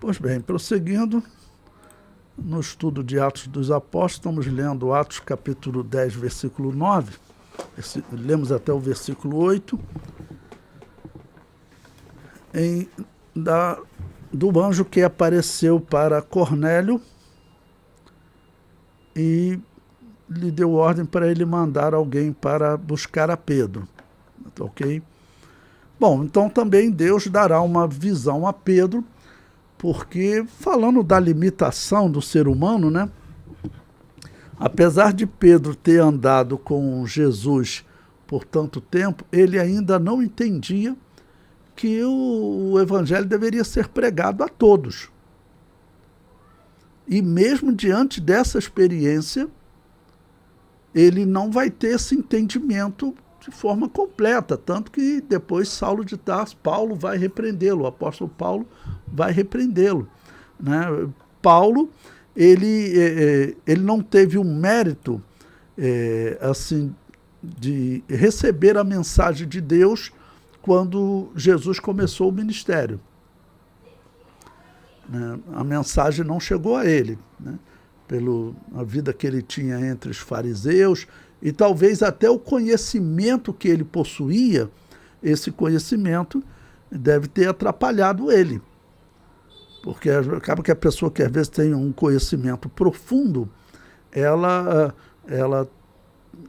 Pois bem, prosseguindo no estudo de Atos dos Apóstolos, estamos lendo Atos capítulo 10, versículo 9, lemos até o versículo 8, do anjo que apareceu para Cornélio e lhe deu ordem para ele mandar alguém para buscar a Pedro. Ok? Bom, então também Deus dará uma visão a Pedro, porque falando da limitação do ser humano, né? Apesar de Pedro ter andado com Jesus por tanto tempo, ele ainda não entendia que o evangelho deveria ser pregado a todos. E mesmo diante dessa experiência, ele não vai ter esse entendimento de forma completa, tanto que depois Saulo de Tarso, Paulo vai repreendê-lo, o apóstolo Paulo vai repreendê-lo, né? Paulo, ele não teve o mérito assim, de receber a mensagem de Deus quando Jesus começou o ministério, né? A mensagem não chegou a ele, né? Pela vida que ele tinha entre os fariseus, e talvez até o conhecimento que ele possuía, esse conhecimento deve ter atrapalhado ele. Porque acaba que a pessoa que às vezes tem um conhecimento profundo, ela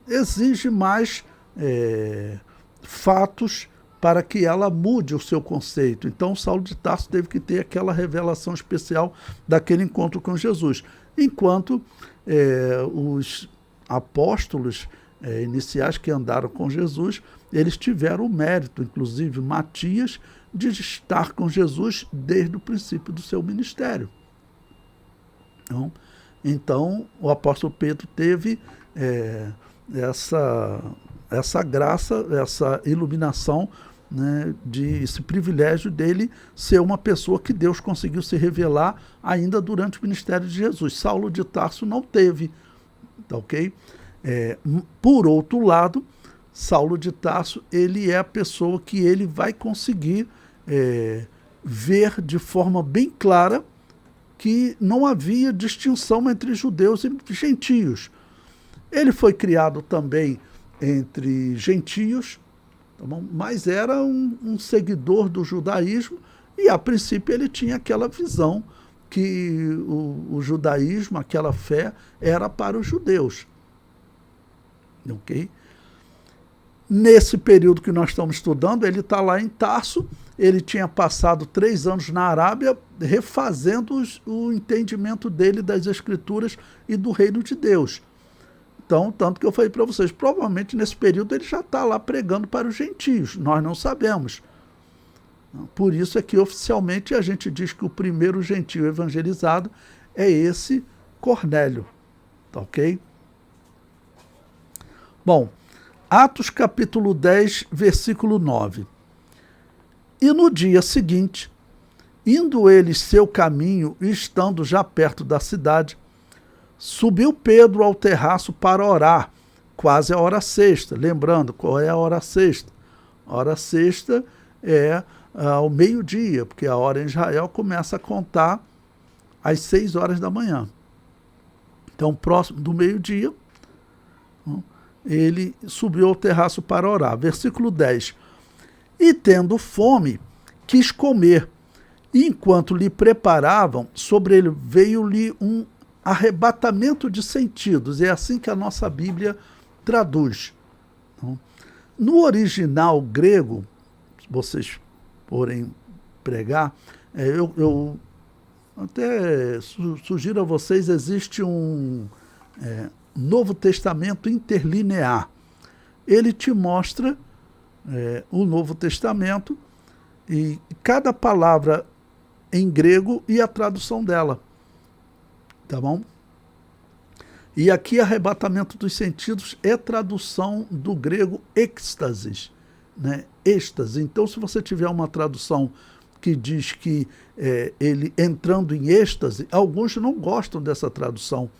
exige mais fatos para que ela mude o seu conceito. Então Saulo de Tarso teve que ter aquela revelação especial daquele encontro com Jesus. Enquanto os apóstolos iniciais que andaram com Jesus, eles tiveram o mérito, inclusive Matias, de estar com Jesus desde o princípio do seu ministério. Então o apóstolo Pedro teve essa graça, essa iluminação, né, esse privilégio dele ser uma pessoa que Deus conseguiu se revelar ainda durante o ministério de Jesus. Saulo de Tarso não teve, ok? Por outro lado, Saulo de Tarso, ele é a pessoa que ele vai conseguir ver de forma bem clara que não havia distinção entre judeus e gentios. Ele foi criado também entre gentios, tá bom? Mas era um seguidor do judaísmo, e a princípio ele tinha aquela visão que o judaísmo, aquela fé, era para os judeus. Ok? Nesse período que nós estamos estudando, ele está lá em Tarso, ele tinha passado 3 anos na Arábia, refazendo o entendimento dele das Escrituras e do reino de Deus. Então, tanto que eu falei para vocês, provavelmente nesse período ele já está lá pregando para os gentios, nós não sabemos. Por isso é que oficialmente a gente diz que o primeiro gentio evangelizado é esse Cornélio, tá ok? Bom, Atos capítulo 10, versículo 9. E no dia seguinte, indo eles seu caminho e estando já perto da cidade, subiu Pedro ao terraço para orar, quase a hora sexta. Lembrando, qual é a hora sexta? A hora sexta é ao meio-dia, porque a hora em Israel começa a contar às 6 horas da manhã. Então, próximo do meio-dia, ele subiu ao terraço para orar. Versículo 10. E tendo fome, quis comer. E enquanto lhe preparavam, sobre ele veio-lhe um arrebatamento de sentidos. É assim que a nossa Bíblia traduz. No original grego, se vocês forem pregar, eu até sugiro a vocês, existe um Novo Testamento interlinear. Ele te mostra o Novo Testamento e cada palavra em grego e a tradução dela. Tá bom? E aqui, arrebatamento dos sentidos é tradução do grego êxtasis, né? Êxtase. Então, se você tiver uma tradução que diz que ele entrando em êxtase, alguns não gostam dessa tradução.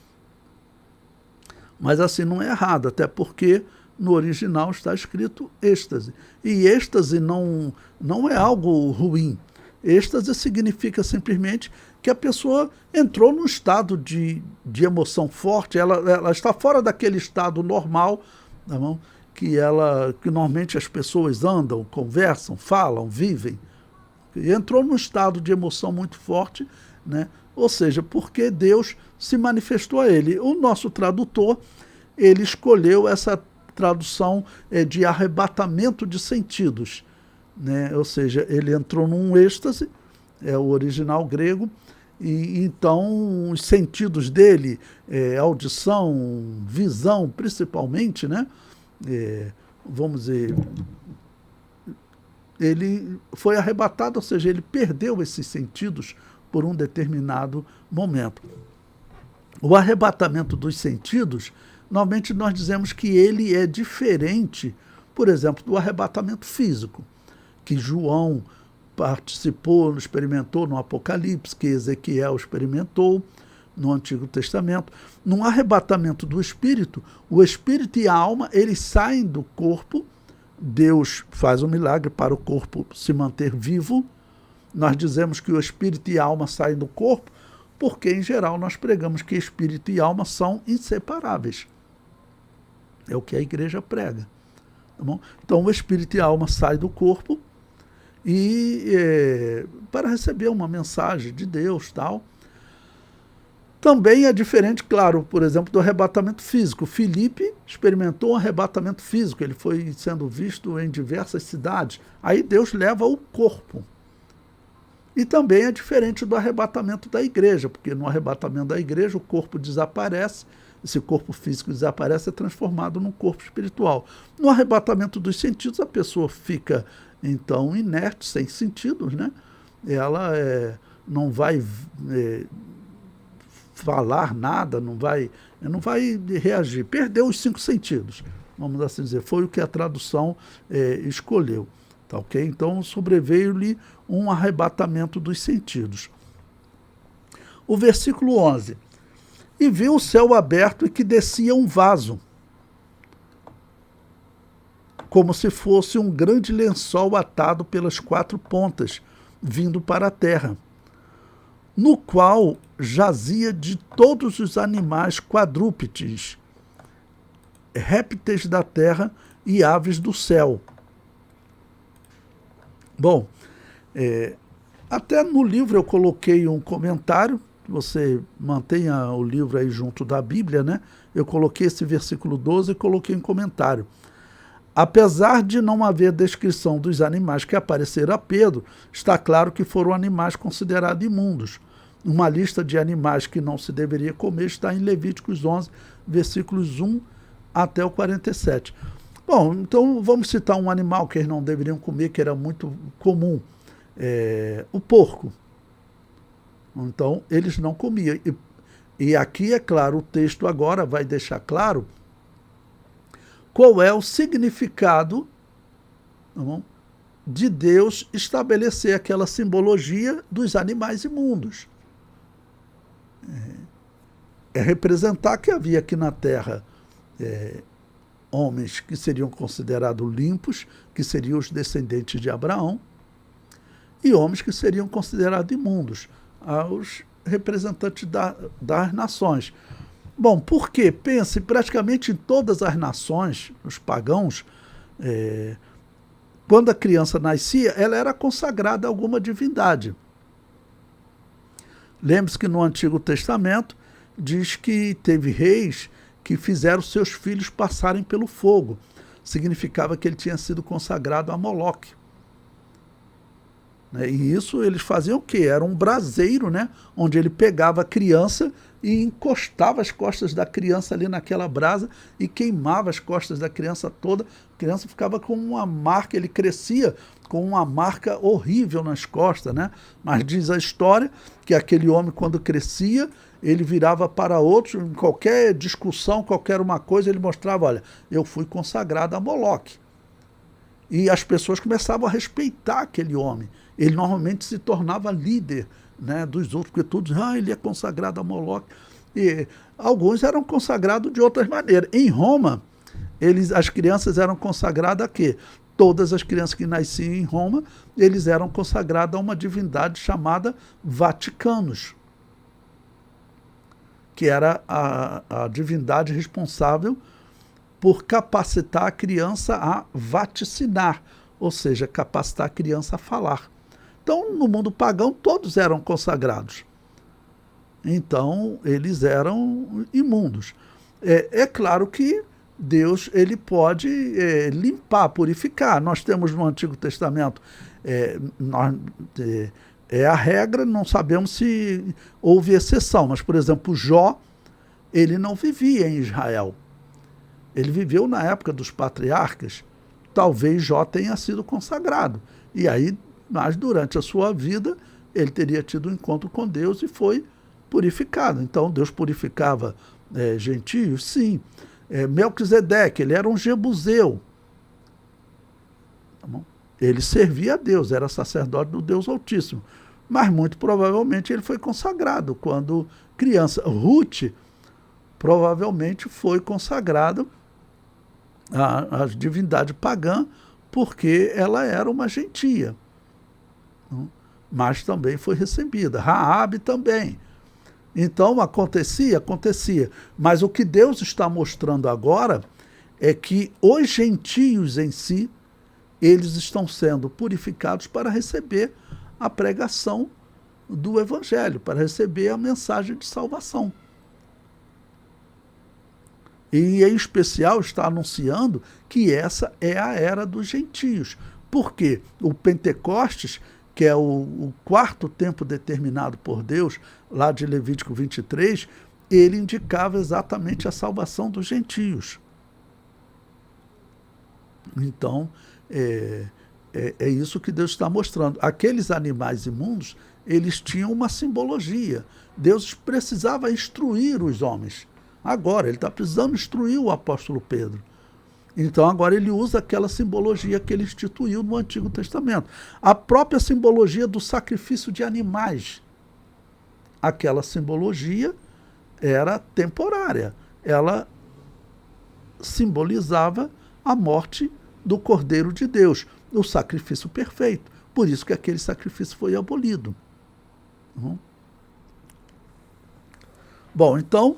Mas assim não é errado, até porque no original está escrito êxtase. E êxtase não é algo ruim. Êxtase significa simplesmente que a pessoa entrou num estado de emoção forte, ela está fora daquele estado normal, tá bom? Que normalmente as pessoas andam, conversam, falam, vivem. Entrou num estado de emoção muito forte, né? Ou seja, porque Deus se manifestou a ele. O nosso tradutor, ele escolheu essa tradução de arrebatamento de sentidos, né? Ou seja, ele entrou num êxtase, é o original grego, e então os sentidos dele, audição, visão principalmente, né? Vamos dizer, ele foi arrebatado, ou seja, ele perdeu esses sentidos por um determinado momento. O arrebatamento dos sentidos, normalmente nós dizemos que ele é diferente, por exemplo, do arrebatamento físico, que João participou, experimentou no Apocalipse, que Ezequiel experimentou no Antigo Testamento. No arrebatamento do espírito, o espírito e a alma, eles saem do corpo. Deus faz um milagre para o corpo se manter vivo. Nós dizemos que o espírito e a alma saem do corpo, porque, em geral, nós pregamos que espírito e alma são inseparáveis. É o que a igreja prega. Tá bom? Então, o espírito e a alma saem do corpo e para receber uma mensagem de Deus, tal. Também é diferente, claro, por exemplo, do arrebatamento físico. Filipe experimentou um arrebatamento físico, ele foi sendo visto em diversas cidades. Aí Deus leva o corpo. E também é diferente do arrebatamento da igreja, porque no arrebatamento da igreja o corpo desaparece, esse corpo físico desaparece, é transformado num corpo espiritual. No arrebatamento dos sentidos, a pessoa fica, então, inerte, sem sentidos, né? Ela não vai falar nada, não vai reagir. Perdeu os 5 sentidos, vamos assim dizer. Foi o que a tradução escolheu. Tá, ok? Então, sobreveio-lhe um arrebatamento dos sentidos. O versículo 11. E viu o céu aberto e que descia um vaso, como se fosse um grande lençol atado pelas 4 pontas, vindo para a terra, no qual jazia de todos os animais quadrúpedes, répteis da terra e aves do céu. Bom, até no livro eu coloquei um comentário, você mantenha o livro aí junto da Bíblia, né? Eu coloquei esse versículo 12 e coloquei um comentário. Apesar de não haver descrição dos animais que apareceram a Pedro, está claro que foram animais considerados imundos. Uma lista de animais que não se deveria comer está em Levíticos 11, versículos 1 até o 47. Bom, então vamos citar um animal que eles não deveriam comer, que era muito comum, o porco. Então, eles não comiam. E aqui, é claro, o texto agora vai deixar claro qual é o significado, tá bom, de Deus estabelecer aquela simbologia dos animais imundos. É representar que havia aqui na terra homens que seriam considerados limpos, que seriam os descendentes de Abraão, e homens que seriam considerados imundos, aos representantes das nações. Bom, por quê? Pense, praticamente em todas as nações, os pagãos, quando a criança nascia, ela era consagrada a alguma divindade. Lembre-se que no Antigo Testamento diz que teve reis que fizeram seus filhos passarem pelo fogo. Significava que ele tinha sido consagrado a Moloque. E isso eles faziam o quê? Era um braseiro, né? Onde ele pegava a criança e encostava as costas da criança ali naquela brasa e queimava as costas da criança toda. A criança ficava com uma marca, ele crescia com uma marca horrível nas costas, né? Mas diz a história que aquele homem, quando crescia, ele virava para outros, em qualquer discussão, qualquer uma coisa, ele mostrava, olha, eu fui consagrado a Moloque. E as pessoas começavam a respeitar aquele homem. Ele normalmente se tornava líder, né, dos outros, porque todos, ele é consagrado a Moloque. E alguns eram consagrados de outras maneiras. Em Roma, as crianças eram consagradas a quê? todas as crianças que nasciam em Roma, eles eram consagrados a uma divindade chamada Vaticanos, que era a divindade responsável por capacitar a criança a vaticinar, ou seja, capacitar a criança a falar. Então, no mundo pagão, todos eram consagrados. Então, eles eram imundos. É claro que Deus ele pode limpar, purificar. Nós temos no Antigo Testamento, é a regra, não sabemos se houve exceção, mas, por exemplo, Jó, ele não vivia em Israel. Ele viveu na época dos patriarcas. Talvez Jó tenha sido consagrado. E aí, mas durante a sua vida, ele teria tido um encontro com Deus e foi purificado. Então, Deus purificava gentios? Sim. Melquisedeque, ele era um jebuseu. Tá bom? Ele servia a Deus, era sacerdote do Deus Altíssimo. Mas, muito provavelmente, ele foi consagrado quando criança. Ruth, provavelmente, foi consagrada à divindade pagã, porque ela era uma gentia. Mas também foi recebida. Raabe também. Então, acontecia. Mas o que Deus está mostrando agora é que os gentios em si, eles estão sendo purificados para receber a pregação do Evangelho, para receber a mensagem de salvação. E, em especial, está anunciando que essa é a era dos gentios. Por quê? O Pentecostes, que é o quarto tempo determinado por Deus, lá de Levítico 23, ele indicava exatamente a salvação dos gentios. Então, é isso que Deus está mostrando. Aqueles animais imundos, eles tinham uma simbologia. Deus precisava instruir os homens. Agora, ele está precisando instruir o apóstolo Pedro. Então, agora ele usa aquela simbologia que ele instituiu no Antigo Testamento. A própria simbologia do sacrifício de animais. Aquela simbologia era temporária. Ela simbolizava a morte do Cordeiro de Deus, o sacrifício perfeito. Por isso que aquele sacrifício foi abolido. Bom, então,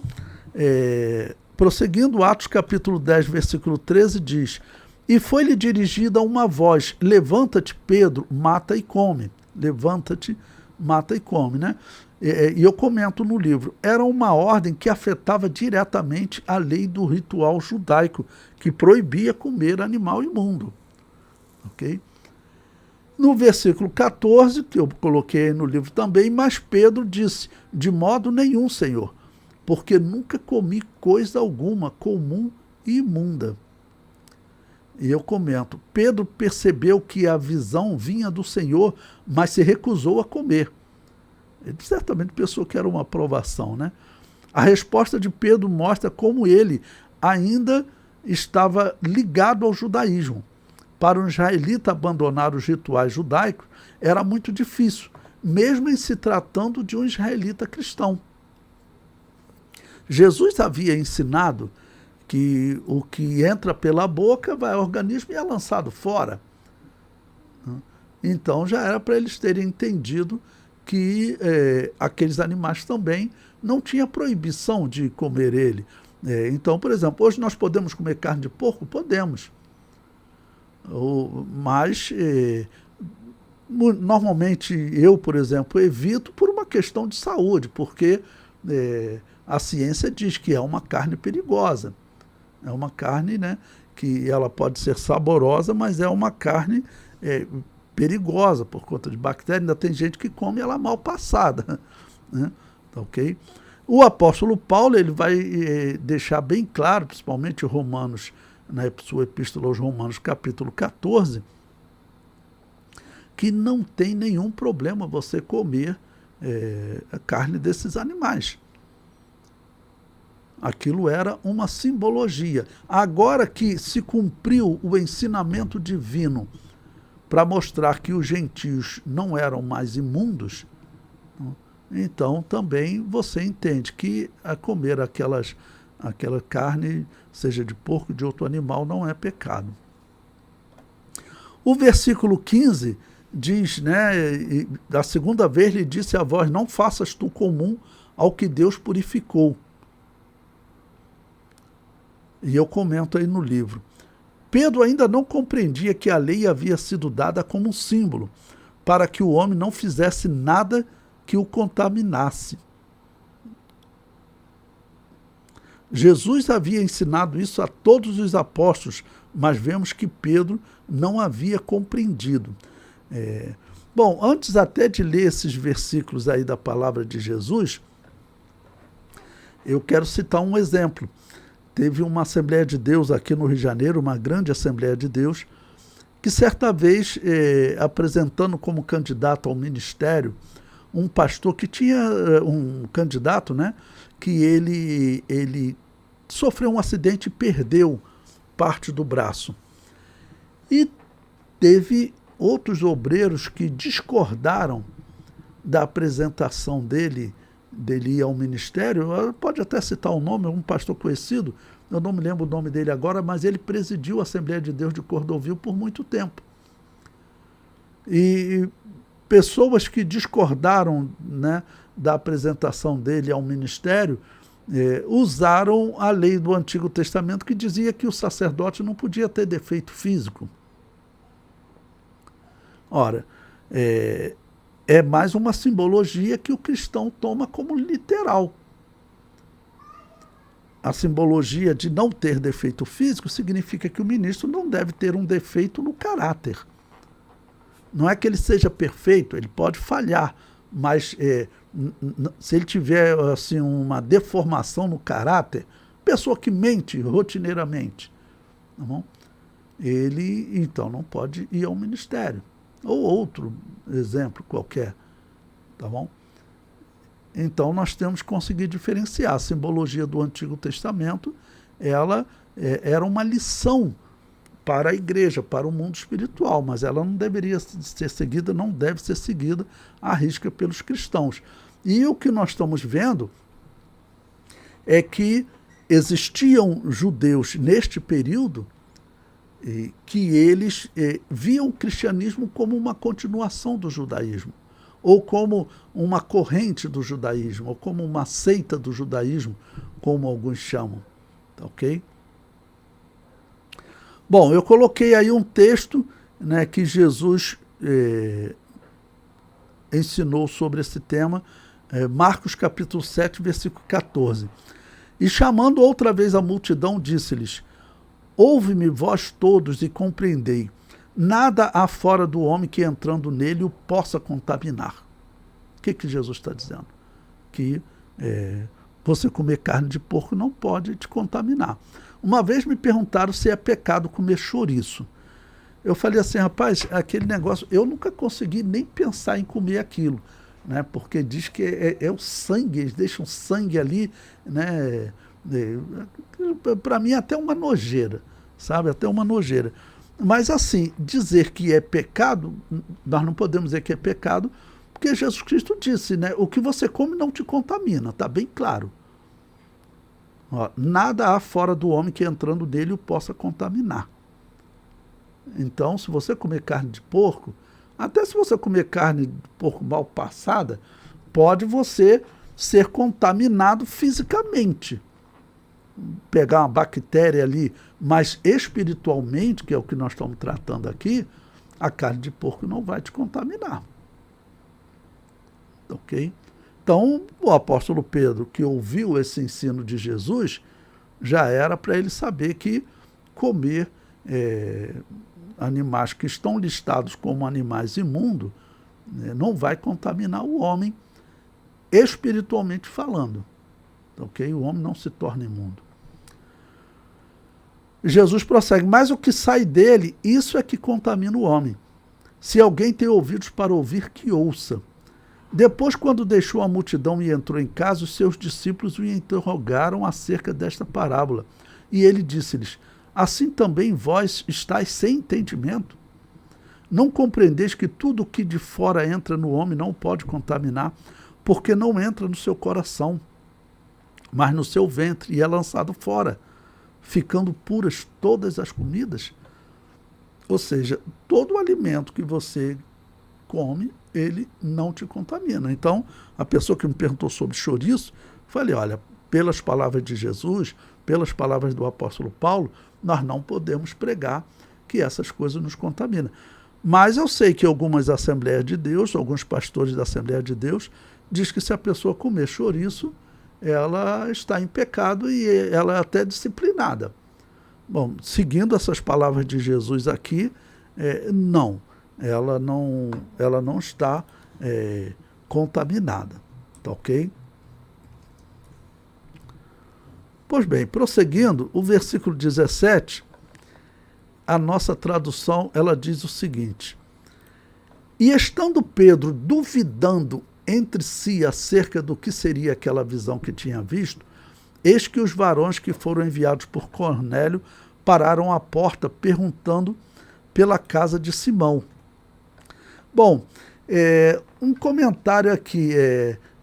prosseguindo, Atos capítulo 10, versículo 13, diz: E foi-lhe dirigida uma voz, levanta-te, Pedro, mata e come. Levanta-te, mata e come, né? E eu comento no livro, era uma ordem que afetava diretamente a lei do ritual judaico, que proibia comer animal imundo. Ok? No versículo 14, que eu coloquei no livro também, mas Pedro disse: De modo nenhum, Senhor, porque nunca comi coisa alguma comum e imunda. E eu comento, Pedro percebeu que a visão vinha do Senhor, mas se recusou a comer. Ele certamente pensou que era uma provação, né? A resposta de Pedro mostra como ele ainda estava ligado ao judaísmo. Para um israelita abandonar os rituais judaicos era muito difícil, mesmo em se tratando de um israelita cristão. Jesus havia ensinado que o que entra pela boca vai ao organismo e é lançado fora. Então já era para eles terem entendido que aqueles animais também não tinha proibição de comer ele. Então, por exemplo, hoje nós podemos comer carne de porco? Podemos. Mas normalmente eu, por exemplo, evito por uma questão de saúde, porque a ciência diz que é uma carne perigosa. É uma carne, né, que ela pode ser saborosa, mas é uma carne perigosa por conta de bactérias. Ainda tem gente que come ela mal passada. Né? Ok? O apóstolo Paulo ele vai deixar bem claro, principalmente Romanos, na sua epístola aos Romanos, capítulo 14, que não tem nenhum problema você comer a carne desses animais. Aquilo era uma simbologia. Agora que se cumpriu o ensinamento divino para mostrar que os gentios não eram mais imundos, então também você entende que a comer aquela carne, seja de porco ou de outro animal, não é pecado. O versículo 15 diz, né, e da segunda vez lhe disse a voz, não faças tu comum ao que Deus purificou. E eu comento aí no livro. Pedro ainda não compreendia que a lei havia sido dada como um símbolo, para que o homem não fizesse nada que o contaminasse. Jesus havia ensinado isso a todos os apóstolos, mas vemos que Pedro não havia compreendido. Bom, antes até de ler esses versículos aí da palavra de Jesus, eu quero citar um exemplo. Teve uma Assembleia de Deus aqui no Rio de Janeiro, uma grande Assembleia de Deus, que certa vez, apresentando como candidato ao ministério, um pastor que tinha um candidato, né, que ele sofreu um acidente e perdeu parte do braço. E teve outros obreiros que discordaram da apresentação dele ir ao ministério. Pode até citar o nome, um pastor conhecido, eu não me lembro o nome dele agora, mas ele presidiu a Assembleia de Deus de Cordovil por muito tempo. E pessoas que discordaram, né, da apresentação dele ao ministério, usaram a lei do Antigo Testamento que dizia que o sacerdote não podia ter defeito físico. Ora, é mais uma simbologia que o cristão toma como literal. A simbologia de não ter defeito físico significa que o ministro não deve ter um defeito no caráter. Não é que ele seja perfeito, ele pode falhar, mas se ele tiver assim, uma deformação no caráter, pessoa que mente rotineiramente, tá bom? Ele então não pode ir ao ministério. Ou outro exemplo qualquer, tá bom? Então nós temos que conseguir diferenciar. A simbologia do Antigo Testamento, ela era uma lição para a igreja, para o mundo espiritual, mas ela não deveria ser seguida, não deve ser seguida à risca pelos cristãos. E o que nós estamos vendo é que existiam judeus neste período que eles viam o cristianismo como uma continuação do judaísmo, ou como uma corrente do judaísmo, ou como uma seita do judaísmo, como alguns chamam. Tá, ok? Bom, eu coloquei aí um texto, né, que Jesus ensinou sobre esse tema, Marcos capítulo 7, versículo 14. E chamando outra vez a multidão, disse-lhes, ouve-me vós todos e compreendei, nada há fora do homem que entrando nele o possa contaminar. O que Jesus está dizendo? Que você comer carne de porco não pode te contaminar. Uma vez me perguntaram se é pecado comer chouriço. Eu falei assim, rapaz, aquele negócio, eu nunca consegui nem pensar em comer aquilo, né? Porque diz que é o sangue, eles deixam sangue ali, né? Para mim até uma nojeira, sabe? Até uma nojeira. Mas assim, dizer que é pecado, nós não podemos dizer que é pecado, porque Jesus Cristo disse, né? O que você come não te contamina, está bem claro. Ó, nada há fora do homem que entrando nele o possa contaminar. Então, se você comer carne de porco, até se você comer carne de porco mal passada, pode você ser contaminado fisicamente. Pegar uma bactéria ali, mas espiritualmente, que é o que nós estamos tratando aqui, a carne de porco não vai te contaminar. Ok? Então, o apóstolo Pedro, que ouviu esse ensino de Jesus, já era para ele saber que comer animais que estão listados como animais imundos, não vai contaminar o homem, espiritualmente falando. Ok? O homem não se torna imundo. Jesus prossegue, mas o que sai dele, isso é que contamina o homem. Se alguém tem ouvidos para ouvir, que ouça. Depois, quando deixou a multidão e entrou em casa, os seus discípulos o interrogaram acerca desta parábola. E ele disse-lhes, assim também vós estáis sem entendimento? Não compreendeis que tudo o que de fora entra no homem não pode contaminar, porque não entra no seu coração, mas no seu ventre, e é lançado fora, ficando puras todas as comidas? Ou seja, todo o alimento que você come, ele não te contamina. Então, a pessoa que me perguntou sobre chouriço, falei, olha, pelas palavras de Jesus, pelas palavras do apóstolo Paulo, nós não podemos pregar que essas coisas nos contaminam. Mas eu sei que algumas Assembleias de Deus, alguns pastores da Assembleia de Deus, diz que se a pessoa comer chouriço, ela está em pecado e ela é até disciplinada. Bom, seguindo essas palavras de Jesus aqui, não, ela não está contaminada, tá ok? Pois bem, prosseguindo, o versículo 17, a nossa tradução, ela diz o seguinte: e estando Pedro duvidando entre si acerca do que seria aquela visão que tinha visto, eis que os varões que foram enviados por Cornélio pararam à porta perguntando pela casa de Simão. Bom, um comentário aqui,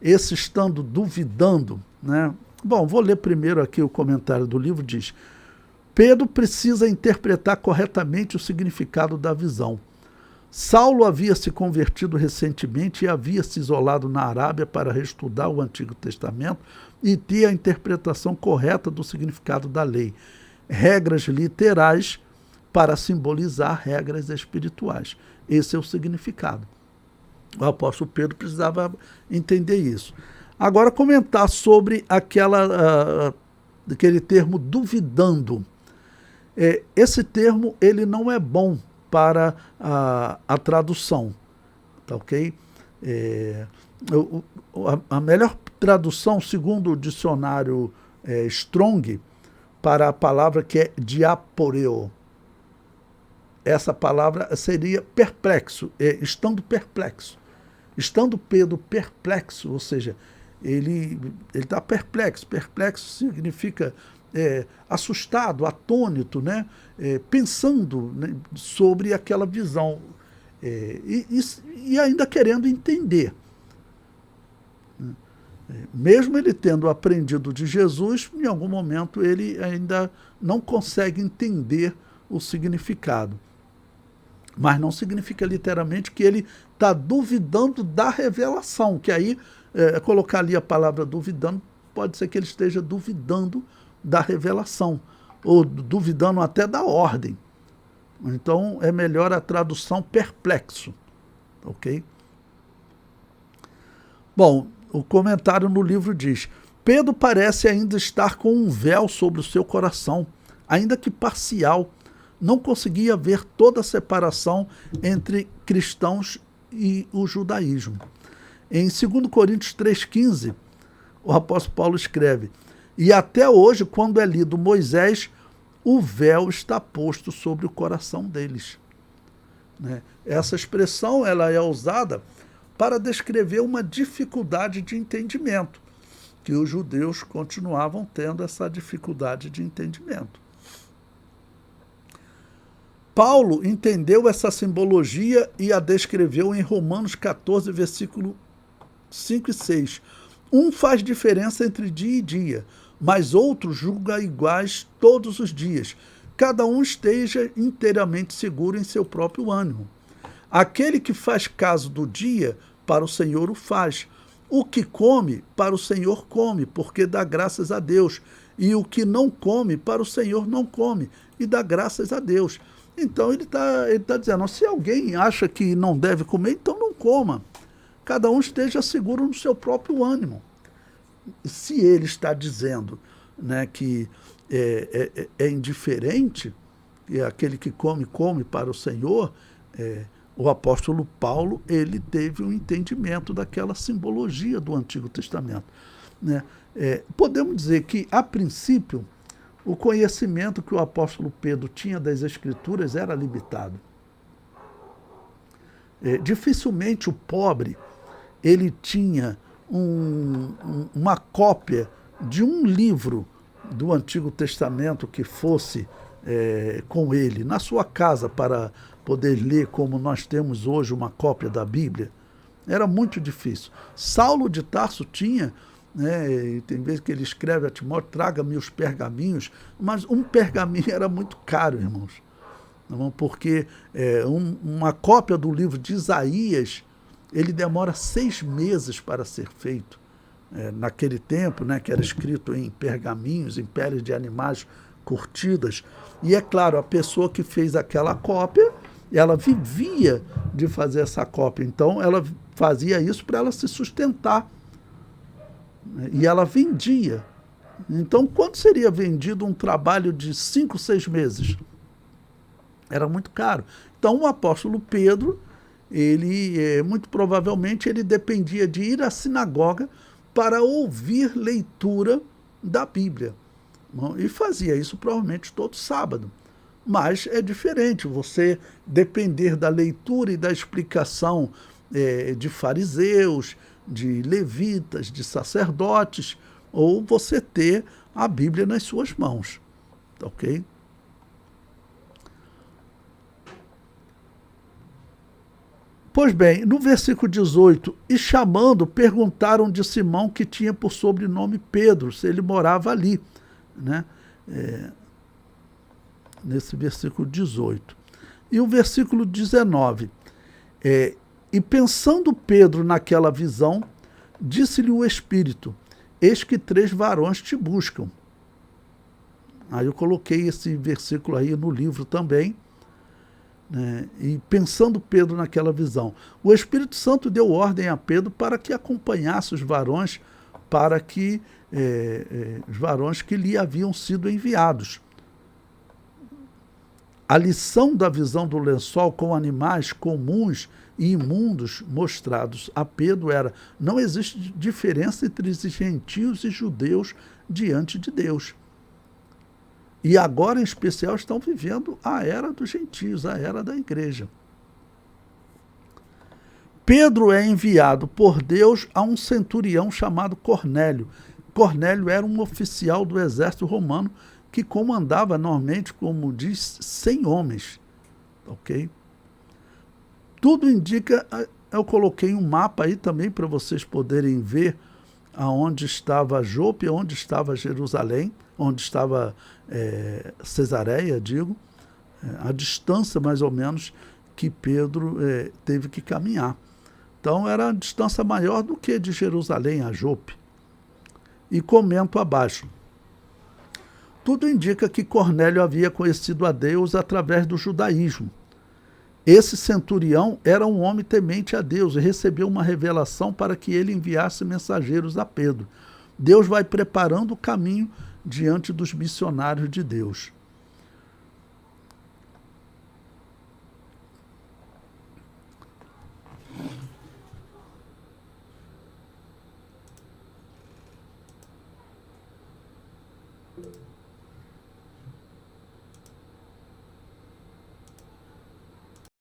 esse estando duvidando, né? Bom, vou ler primeiro aqui o comentário do livro, diz: Pedro precisa interpretar corretamente o significado da visão. Saulo havia se convertido recentemente e havia se isolado na Arábia para reestudar o Antigo Testamento e ter a interpretação correta do significado da lei. Regras literais para simbolizar regras espirituais. Esse é o significado. O apóstolo Pedro precisava entender isso. Agora, comentar sobre aquele termo duvidando. Esse termo ele não é bom para a tradução, tá ok? A melhor tradução, segundo o dicionário Strong, para a palavra que é diaporeo, essa palavra seria perplexo, estando perplexo. Estando Pedro perplexo, ou seja, ele está perplexo. Perplexo significa assustado, atônito, né? Pensando, né, sobre aquela visão e ainda querendo entender. Mesmo ele tendo aprendido de Jesus, em algum momento ele ainda não consegue entender o significado. Mas não significa literalmente que ele está duvidando da revelação, que aí, colocar ali a palavra duvidando, pode ser que ele esteja duvidando da revelação, ou duvidando até da ordem. Então, é melhor a tradução perplexo, ok? Bom, o comentário no livro diz: Pedro parece ainda estar com um véu sobre o seu coração, ainda que parcial. Não conseguia ver toda a separação entre cristãos e o judaísmo. Em 2 Coríntios 3,15, o apóstolo Paulo escreve: e até hoje, quando é lido Moisés, o véu está posto sobre o coração deles. Né? Essa expressão ela é usada para descrever uma dificuldade de entendimento, que os judeus continuavam tendo essa dificuldade de entendimento. Paulo entendeu essa simbologia e a descreveu em Romanos 14, versículo 5 e 6. Um faz diferença entre dia e dia, mas outro julga iguais todos os dias. Cada um esteja inteiramente seguro em seu próprio ânimo. Aquele que faz caso do dia, para o Senhor o faz. O que come, para o Senhor come, porque dá graças a Deus. E o que não come, para o Senhor não come, e dá graças a Deus. Então ele tá dizendo, se alguém acha que não deve comer, então não coma. Cada um esteja seguro no seu próprio ânimo. Se ele está dizendo, né, que é indiferente, e aquele que come para o Senhor, o apóstolo Paulo, ele teve um entendimento daquela simbologia do Antigo Testamento. Né? Podemos dizer que, a princípio, o conhecimento que o apóstolo Pedro tinha das Escrituras era limitado. Dificilmente o pobre ele tinha uma cópia de um livro do Antigo Testamento que fosse com ele na sua casa para poder ler, como nós temos hoje uma cópia da Bíblia. Era muito difícil. Saulo de Tarso tinha, né, e tem vezes que ele escreve a Timóteo, traga-me os pergaminhos, mas um pergaminho era muito caro, irmãos. porque uma cópia do livro de Isaías, ele demora 6 meses para ser feito. Naquele tempo, né, que era escrito em pergaminhos, em peles de animais curtidas. E é claro, a pessoa que fez aquela cópia, ela vivia de fazer essa cópia. Então, ela fazia isso para ela se sustentar. E ela vendia. Então, quanto seria vendido um trabalho de 5, 6 meses? Era muito caro. Então, o apóstolo Pedro, ele, muito provavelmente, ele dependia de ir à sinagoga para ouvir leitura da Bíblia. E fazia isso provavelmente todo sábado. Mas é diferente você depender da leitura e da explicação de fariseus, de levitas, de sacerdotes, ou você ter a Bíblia nas suas mãos. Ok? Pois bem, no versículo 18, e chamando, perguntaram de Simão, que tinha por sobrenome Pedro, se ele morava ali, né? Nesse versículo 18. E o versículo 19, e pensando Pedro naquela visão, disse-lhe o Espírito, eis que 3 varões te buscam. Aí eu coloquei esse versículo aí no livro também, né? E pensando Pedro naquela visão, o Espírito Santo deu ordem a Pedro para que acompanhasse os varões, para que os varões que lhe haviam sido enviados. A lição da visão do lençol com animais comuns e imundos mostrados a Pedro era: não existe diferença entre os gentios e judeus diante de Deus. E agora, em especial, estão vivendo a era dos gentios, a era da igreja. Pedro é enviado por Deus a um centurião chamado Cornélio. Cornélio era um oficial do exército romano que comandava normalmente, como diz, 100 homens. Ok? Tudo indica, eu coloquei um mapa aí também para vocês poderem ver aonde estava Jope, onde estava Jerusalém, onde estava Cesareia, a distância mais ou menos que Pedro teve que caminhar. Então era a distância maior do que de Jerusalém a Jope. E comento abaixo. Tudo indica que Cornélio havia conhecido a Deus através do judaísmo. Esse centurião era um homem temente a Deus e recebeu uma revelação para que ele enviasse mensageiros a Pedro. Deus vai preparando o caminho diante dos missionários de Deus.